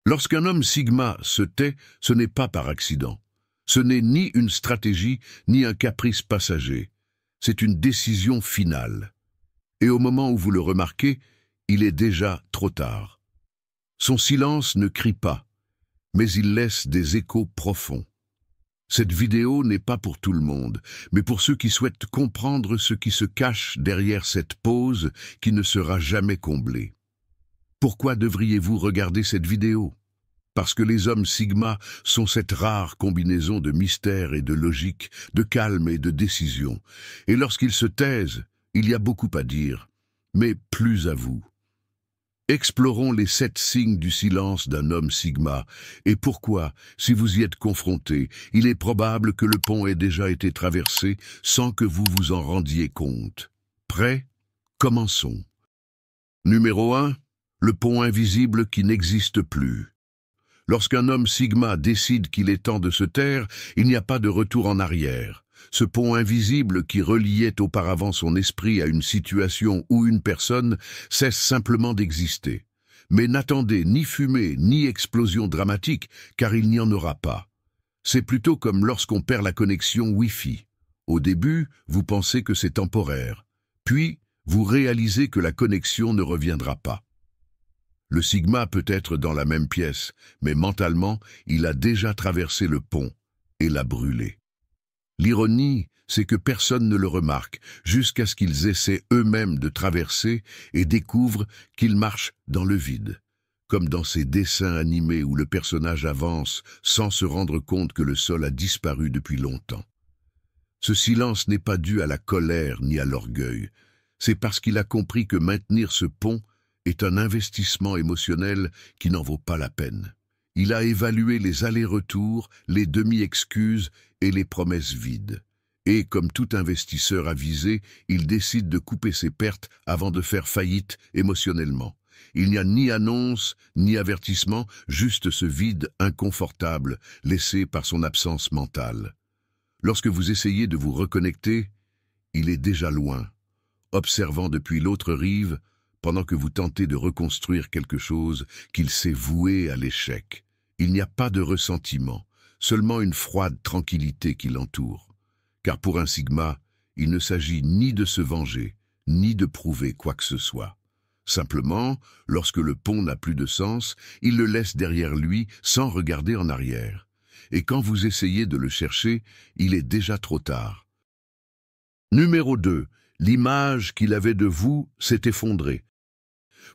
Lorsqu'un homme sigma se tait, ce n'est pas par accident. Ce n'est ni une stratégie, ni un caprice passager. C'est une décision finale. Et au moment où vous le remarquez, il est déjà trop tard. Son silence ne crie pas, mais il laisse des échos profonds. Cette vidéo n'est pas pour tout le monde, mais pour ceux qui souhaitent comprendre ce qui se cache derrière cette pause qui ne sera jamais comblée. Pourquoi devriez-vous regarder cette vidéo? Parce que les hommes sigma sont cette rare combinaison de mystère et de logique, de calme et de décision. Et lorsqu'ils se taisent, il y a beaucoup à dire, mais plus à vous. Explorons les 7 signes du silence d'un homme sigma, et pourquoi, si vous y êtes confronté, il est probable que le pont ait déjà été traversé sans que vous vous en rendiez compte. Prêts? Commençons. Numéro 1. Le pont invisible qui n'existe plus. Lorsqu'un homme sigma décide qu'il est temps de se taire, il n'y a pas de retour en arrière. Ce pont invisible qui reliait auparavant son esprit à une situation ou une personne cesse simplement d'exister. Mais n'attendez ni fumée ni explosion dramatique, car il n'y en aura pas. C'est plutôt comme lorsqu'on perd la connexion Wi-Fi. Au début, vous pensez que c'est temporaire. Puis, vous réalisez que la connexion ne reviendra pas. Le sigma peut être dans la même pièce, mais mentalement, il a déjà traversé le pont et l'a brûlé. L'ironie, c'est que personne ne le remarque, jusqu'à ce qu'ils essaient eux-mêmes de traverser et découvrent qu'ils marchent dans le vide. Comme dans ces dessins animés où le personnage avance sans se rendre compte que le sol a disparu depuis longtemps. Ce silence n'est pas dû à la colère ni à l'orgueil. C'est parce qu'il a compris que maintenir ce pont est un investissement émotionnel qui n'en vaut pas la peine. Il a évalué les allers-retours, les demi-excuses et les promesses vides. Et, comme tout investisseur avisé, il décide de couper ses pertes avant de faire faillite émotionnellement. Il n'y a ni annonce, ni avertissement, juste ce vide inconfortable laissé par son absence mentale. Lorsque vous essayez de vous reconnecter, il est déjà loin, observant depuis l'autre rive, pendant que vous tentez de reconstruire quelque chose qu'il s'est voué à l'échec. Il n'y a pas de ressentiment, seulement une froide tranquillité qui l'entoure. Car pour un sigma, il ne s'agit ni de se venger, ni de prouver quoi que ce soit. Simplement, lorsque le pont n'a plus de sens, il le laisse derrière lui sans regarder en arrière. Et quand vous essayez de le chercher, il est déjà trop tard. Numéro 2. L'image qu'il avait de vous s'est effondrée.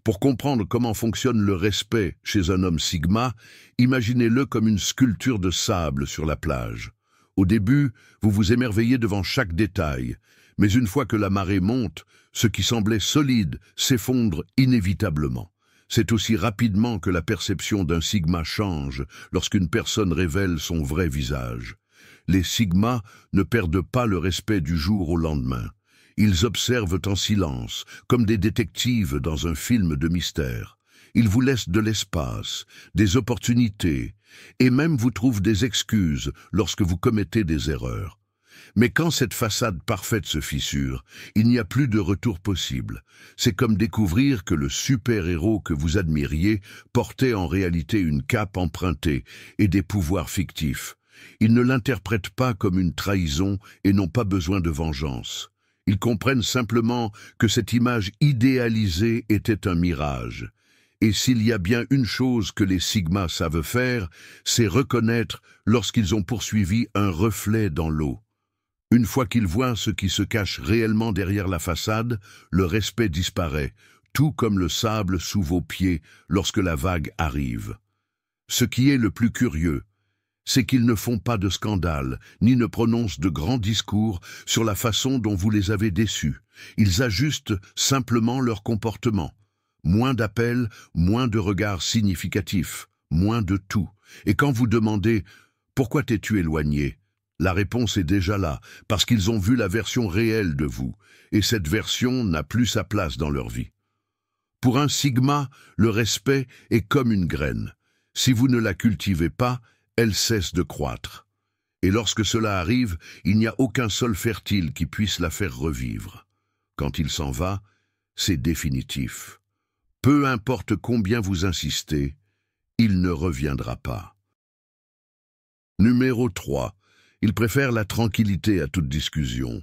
Pour comprendre comment fonctionne le respect chez un homme sigma, imaginez-le comme une sculpture de sable sur la plage. Au début, vous vous émerveillez devant chaque détail, mais une fois que la marée monte, ce qui semblait solide s'effondre inévitablement. C'est aussi rapidement que la perception d'un sigma change lorsqu'une personne révèle son vrai visage. Les sigmas ne perdent pas le respect du jour au lendemain. Ils observent en silence, comme des détectives dans un film de mystère. Ils vous laissent de l'espace, des opportunités, et même vous trouvent des excuses lorsque vous commettez des erreurs. Mais quand cette façade parfaite se fissure, il n'y a plus de retour possible. C'est comme découvrir que le super-héros que vous admiriez portait en réalité une cape empruntée et des pouvoirs fictifs. Ils ne l'interprètent pas comme une trahison et n'ont pas besoin de vengeance. Ils comprennent simplement que cette image idéalisée était un mirage. Et s'il y a bien une chose que les sigmas savent faire, c'est reconnaître lorsqu'ils ont poursuivi un reflet dans l'eau. Une fois qu'ils voient ce qui se cache réellement derrière la façade, le respect disparaît, tout comme le sable sous vos pieds lorsque la vague arrive. Ce qui est le plus curieux, c'est qu'ils ne font pas de scandale, ni ne prononcent de grands discours sur la façon dont vous les avez déçus. Ils ajustent simplement leur comportement. Moins d'appels, moins de regards significatifs, moins de tout. Et quand vous demandez « Pourquoi t'es-tu éloigné ?», la réponse est déjà là, parce qu'ils ont vu la version réelle de vous, et cette version n'a plus sa place dans leur vie. Pour un sigma, le respect est comme une graine. Si vous ne la cultivez pas, elle cesse de croître. Et lorsque cela arrive, il n'y a aucun sol fertile qui puisse la faire revivre. Quand il s'en va, c'est définitif. Peu importe combien vous insistez, il ne reviendra pas. Numéro 3. Il préfère la tranquillité à toute discussion.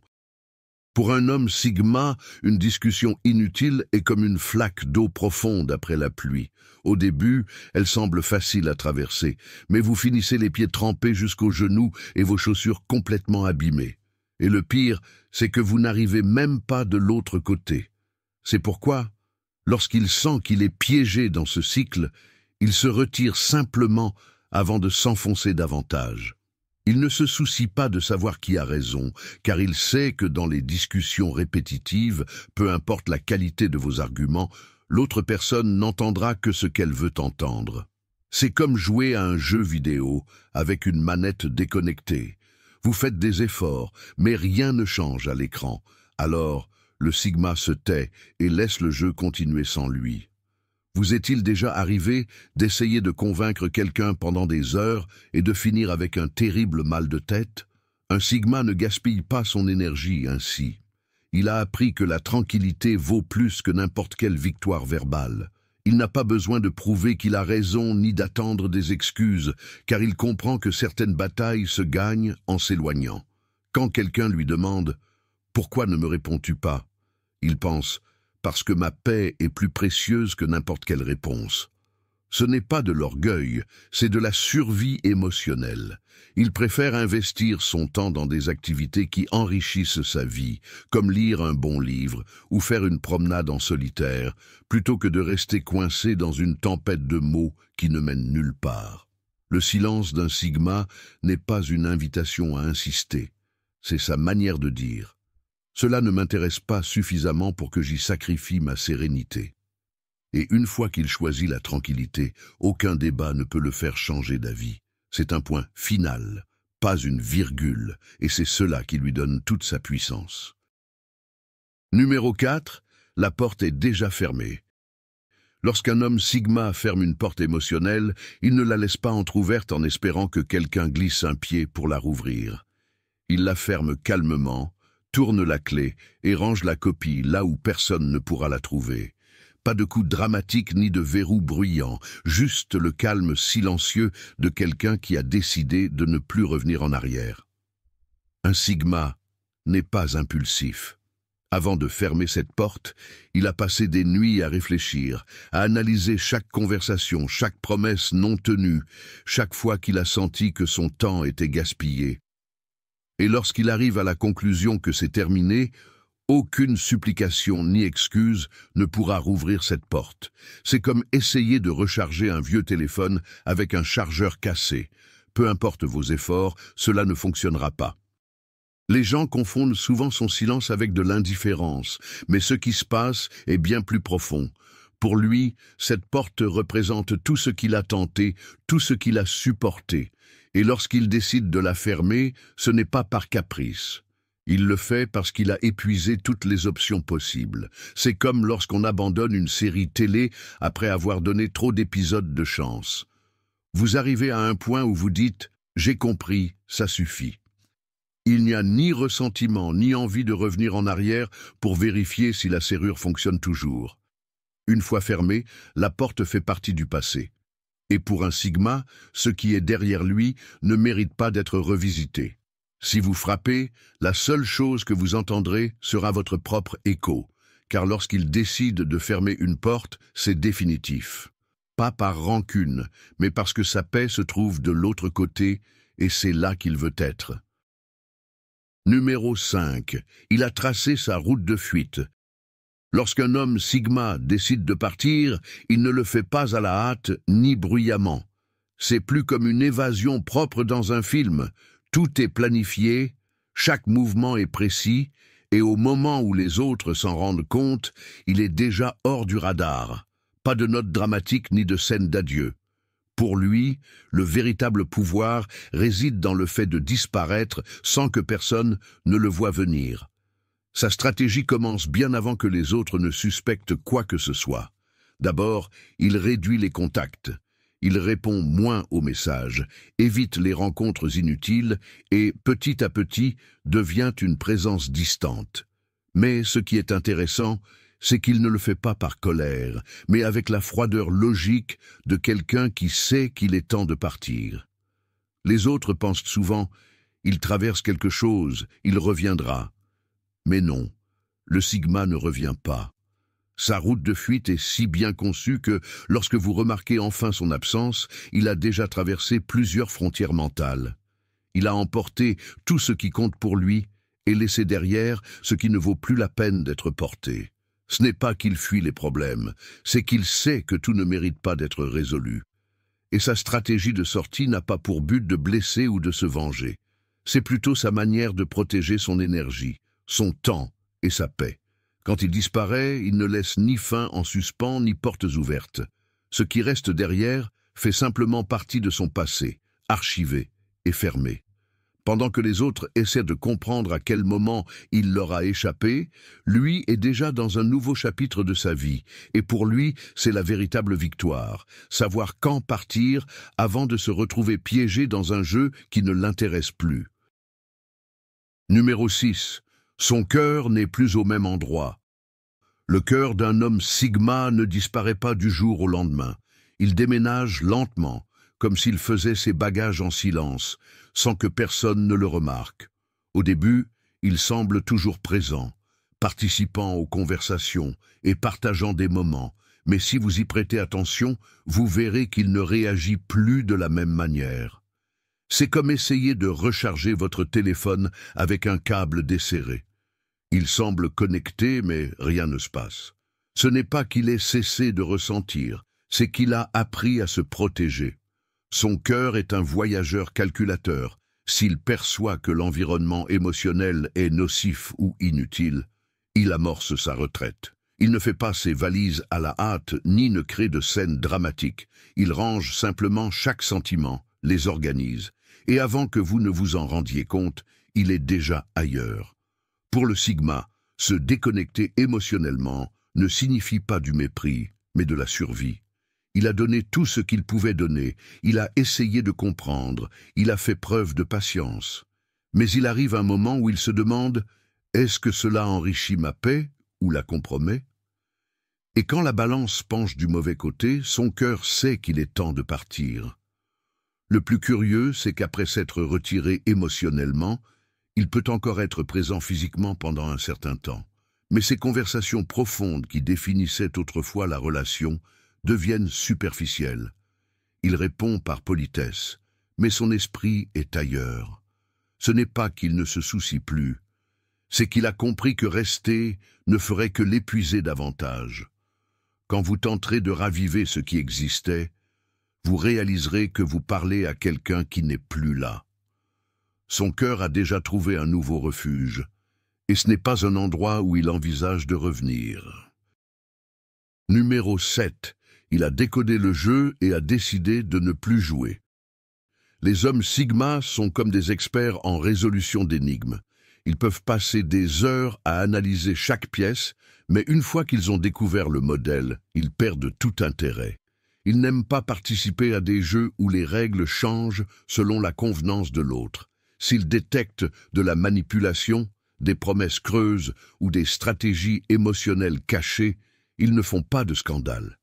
Pour un homme sigma, une discussion inutile est comme une flaque d'eau profonde après la pluie. Au début, elle semble facile à traverser, mais vous finissez les pieds trempés jusqu'aux genoux et vos chaussures complètement abîmées. Et le pire, c'est que vous n'arrivez même pas de l'autre côté. C'est pourquoi, lorsqu'il sent qu'il est piégé dans ce cycle, il se retire simplement avant de s'enfoncer davantage. Il ne se soucie pas de savoir qui a raison, car il sait que dans les discussions répétitives, peu importe la qualité de vos arguments, l'autre personne n'entendra que ce qu'elle veut entendre. C'est comme jouer à un jeu vidéo avec une manette déconnectée. Vous faites des efforts, mais rien ne change à l'écran. Alors, le sigma se tait et laisse le jeu continuer sans lui. Vous est-il déjà arrivé d'essayer de convaincre quelqu'un pendant des heures et de finir avec un terrible mal de tête? Un sigma ne gaspille pas son énergie ainsi. Il a appris que la tranquillité vaut plus que n'importe quelle victoire verbale. Il n'a pas besoin de prouver qu'il a raison ni d'attendre des excuses, car il comprend que certaines batailles se gagnent en s'éloignant. Quand quelqu'un lui demande « Pourquoi ne me réponds-tu pas ?» il pense « Parce que ma paix est plus précieuse que n'importe quelle réponse. » Ce n'est pas de l'orgueil, c'est de la survie émotionnelle. Il préfère investir son temps dans des activités qui enrichissent sa vie, comme lire un bon livre ou faire une promenade en solitaire, plutôt que de rester coincé dans une tempête de mots qui ne mène nulle part. Le silence d'un sigma n'est pas une invitation à insister, c'est sa manière de dire. Cela ne m'intéresse pas suffisamment pour que j'y sacrifie ma sérénité. Et une fois qu'il choisit la tranquillité, aucun débat ne peut le faire changer d'avis. C'est un point final, pas une virgule, et c'est cela qui lui donne toute sa puissance. Numéro 4. La porte est déjà fermée. Lorsqu'un homme sigma ferme une porte émotionnelle, il ne la laisse pas entrouverte en espérant que quelqu'un glisse un pied pour la rouvrir. Il la ferme calmement, tourne la clé et range la copie là où personne ne pourra la trouver. Pas de coup dramatique ni de verrou bruyant, juste le calme silencieux de quelqu'un qui a décidé de ne plus revenir en arrière. Un sigma n'est pas impulsif. Avant de fermer cette porte, il a passé des nuits à réfléchir, à analyser chaque conversation, chaque promesse non tenue, chaque fois qu'il a senti que son temps était gaspillé. Et lorsqu'il arrive à la conclusion que c'est terminé, aucune supplication ni excuse ne pourra rouvrir cette porte. C'est comme essayer de recharger un vieux téléphone avec un chargeur cassé. Peu importe vos efforts, cela ne fonctionnera pas. Les gens confondent souvent son silence avec de l'indifférence, mais ce qui se passe est bien plus profond. Pour lui, cette porte représente tout ce qu'il a tenté, tout ce qu'il a supporté. Et lorsqu'il décide de la fermer, ce n'est pas par caprice. Il le fait parce qu'il a épuisé toutes les options possibles. C'est comme lorsqu'on abandonne une série télé après avoir donné trop d'épisodes de chance. Vous arrivez à un point où vous dites « j'ai compris, ça suffit ». Il n'y a ni ressentiment ni envie de revenir en arrière pour vérifier si la serrure fonctionne toujours. Une fois fermée, la porte fait partie du passé. Et pour un sigma, ce qui est derrière lui ne mérite pas d'être revisité. Si vous frappez, la seule chose que vous entendrez sera votre propre écho, car lorsqu'il décide de fermer une porte, c'est définitif. Pas par rancune, mais parce que sa paix se trouve de l'autre côté, et c'est là qu'il veut être. Numéro 5. Il a tracé sa route de fuite. Lorsqu'un homme sigma décide de partir, il ne le fait pas à la hâte ni bruyamment. C'est plus comme une évasion propre dans un film. Tout est planifié, chaque mouvement est précis, et au moment où les autres s'en rendent compte, il est déjà hors du radar. Pas de note dramatique ni de scène d'adieu. Pour lui, le véritable pouvoir réside dans le fait de disparaître sans que personne ne le voie venir. Sa stratégie commence bien avant que les autres ne suspectent quoi que ce soit. D'abord, il réduit les contacts. Il répond moins aux messages, évite les rencontres inutiles et, petit à petit, devient une présence distante. Mais ce qui est intéressant, c'est qu'il ne le fait pas par colère, mais avec la froideur logique de quelqu'un qui sait qu'il est temps de partir. Les autres pensent souvent « il traverse quelque chose, il reviendra ». Mais non, le Sigma ne revient pas. Sa route de fuite est si bien conçue que, lorsque vous remarquez enfin son absence, il a déjà traversé plusieurs frontières mentales. Il a emporté tout ce qui compte pour lui et laissé derrière ce qui ne vaut plus la peine d'être porté. Ce n'est pas qu'il fuit les problèmes, c'est qu'il sait que tout ne mérite pas d'être résolu. Et sa stratégie de sortie n'a pas pour but de blesser ou de se venger. C'est plutôt sa manière de protéger son énergie, son temps et sa paix. Quand il disparaît, il ne laisse ni fin en suspens ni portes ouvertes. Ce qui reste derrière fait simplement partie de son passé, archivé et fermé. Pendant que les autres essaient de comprendre à quel moment il leur a échappé, lui est déjà dans un nouveau chapitre de sa vie, et pour lui, c'est la véritable victoire, savoir quand partir avant de se retrouver piégé dans un jeu qui ne l'intéresse plus. Numéro 6. Son cœur n'est plus au même endroit. Le cœur d'un homme Sigma ne disparaît pas du jour au lendemain. Il déménage lentement, comme s'il faisait ses bagages en silence, sans que personne ne le remarque. Au début, il semble toujours présent, participant aux conversations et partageant des moments, mais si vous y prêtez attention, vous verrez qu'il ne réagit plus de la même manière. C'est comme essayer de recharger votre téléphone avec un câble desserré. Il semble connecté, mais rien ne se passe. Ce n'est pas qu'il ait cessé de ressentir, c'est qu'il a appris à se protéger. Son cœur est un voyageur calculateur. S'il perçoit que l'environnement émotionnel est nocif ou inutile, il amorce sa retraite. Il ne fait pas ses valises à la hâte, ni ne crée de scènes dramatiques. Il range simplement chaque sentiment, les organise. Et avant que vous ne vous en rendiez compte, il est déjà ailleurs. Pour le Sigma, se déconnecter émotionnellement ne signifie pas du mépris, mais de la survie. Il a donné tout ce qu'il pouvait donner, il a essayé de comprendre, il a fait preuve de patience. Mais il arrive un moment où il se demande « est-ce que cela enrichit ma paix ou la compromet ?» Et quand la balance penche du mauvais côté, son cœur sait qu'il est temps de partir. Le plus curieux, c'est qu'après s'être retiré émotionnellement, il peut encore être présent physiquement pendant un certain temps. Mais ces conversations profondes qui définissaient autrefois la relation deviennent superficielles. Il répond par politesse, mais son esprit est ailleurs. Ce n'est pas qu'il ne se soucie plus, c'est qu'il a compris que rester ne ferait que l'épuiser davantage. Quand vous tenterez de raviver ce qui existait, vous réaliserez que vous parlez à quelqu'un qui n'est plus là. Son cœur a déjà trouvé un nouveau refuge, et ce n'est pas un endroit où il envisage de revenir. Numéro 7. Il a décodé le jeu et a décidé de ne plus jouer. Les hommes Sigma sont comme des experts en résolution d'énigmes. Ils peuvent passer des heures à analyser chaque pièce, mais une fois qu'ils ont découvert le modèle, ils perdent tout intérêt. Ils n'aiment pas participer à des jeux où les règles changent selon la convenance de l'autre. S'ils détectent de la manipulation, des promesses creuses ou des stratégies émotionnelles cachées, ils ne font pas de scandale.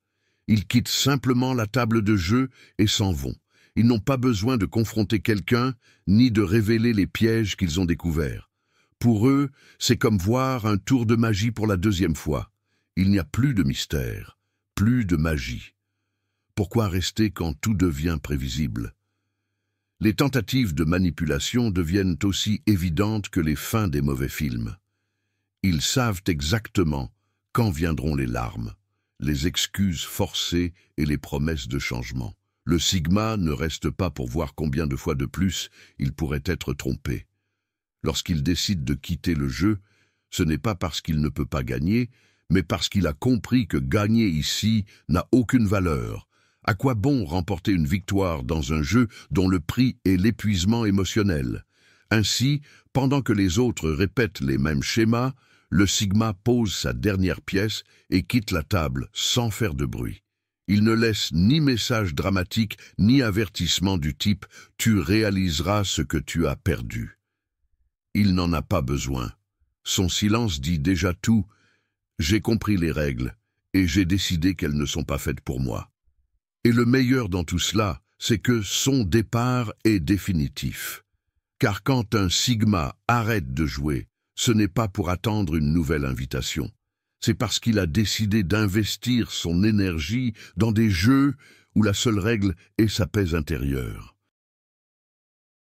Ils quittent simplement la table de jeu et s'en vont. Ils n'ont pas besoin de confronter quelqu'un, ni de révéler les pièges qu'ils ont découverts. Pour eux, c'est comme voir un tour de magie pour la deuxième fois. Il n'y a plus de mystère, plus de magie. Pourquoi rester quand tout devient prévisible? Les tentatives de manipulation deviennent aussi évidentes que les fins des mauvais films. Ils savent exactement quand viendront les larmes, les excuses forcées et les promesses de changement. Le Sigma ne reste pas pour voir combien de fois de plus il pourrait être trompé. Lorsqu'il décide de quitter le jeu, ce n'est pas parce qu'il ne peut pas gagner, mais parce qu'il a compris que gagner ici n'a aucune valeur. À quoi bon remporter une victoire dans un jeu dont le prix est l'épuisement émotionnel? Ainsi, pendant que les autres répètent les mêmes schémas, le Sigma pose sa dernière pièce et quitte la table sans faire de bruit. Il ne laisse ni message dramatique ni avertissement du type « tu réaliseras ce que tu as perdu ». Il n'en a pas besoin. Son silence dit déjà tout. j'ai compris les règles et j'ai décidé qu'elles ne sont pas faites pour moi. Et le meilleur dans tout cela, c'est que son départ est définitif. Car quand un Sigma arrête de jouer, ce n'est pas pour attendre une nouvelle invitation. C'est parce qu'il a décidé d'investir son énergie dans des jeux où la seule règle est sa paix intérieure.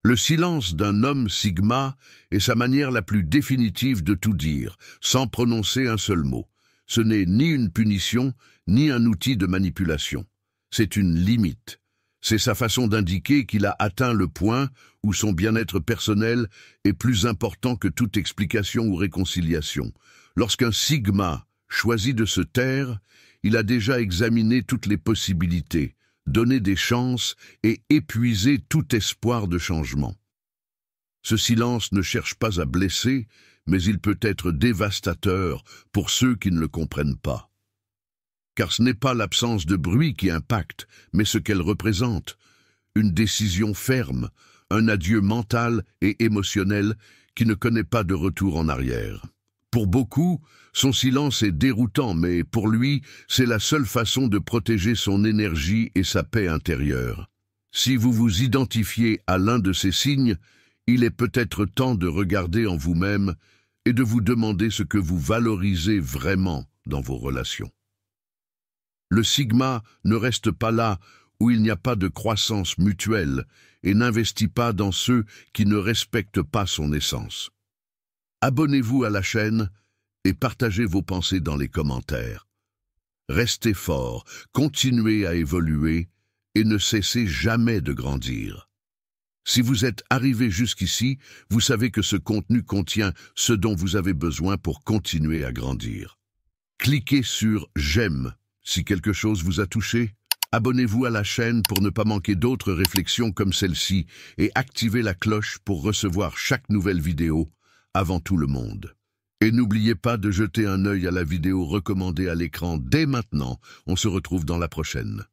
Le silence d'un homme Sigma est sa manière la plus définitive de tout dire, sans prononcer un seul mot. Ce n'est ni une punition, ni un outil de manipulation. C'est une limite. C'est sa façon d'indiquer qu'il a atteint le point où son bien-être personnel est plus important que toute explication ou réconciliation. Lorsqu'un Sigma choisit de se taire, il a déjà examiné toutes les possibilités, donné des chances et épuisé tout espoir de changement. Ce silence ne cherche pas à blesser, mais il peut être dévastateur pour ceux qui ne le comprennent pas. Car ce n'est pas l'absence de bruit qui impacte, mais ce qu'elle représente. Une décision ferme, un adieu mental et émotionnel qui ne connaît pas de retour en arrière. Pour beaucoup, son silence est déroutant, mais pour lui, c'est la seule façon de protéger son énergie et sa paix intérieure. Si vous vous identifiez à l'un de ces signes, il est peut-être temps de regarder en vous-même et de vous demander ce que vous valorisez vraiment dans vos relations. Le Sigma ne reste pas là où il n'y a pas de croissance mutuelle et n'investit pas dans ceux qui ne respectent pas son essence. Abonnez-vous à la chaîne et partagez vos pensées dans les commentaires. Restez fort, continuez à évoluer et ne cessez jamais de grandir. Si vous êtes arrivé jusqu'ici, vous savez que ce contenu contient ce dont vous avez besoin pour continuer à grandir. Cliquez sur « J'aime » si quelque chose vous a touché. Abonnez-vous à la chaîne pour ne pas manquer d'autres réflexions comme celle-ci et activez la cloche pour recevoir chaque nouvelle vidéo avant tout le monde. Et n'oubliez pas de jeter un œil à la vidéo recommandée à l'écran dès maintenant. On se retrouve dans la prochaine.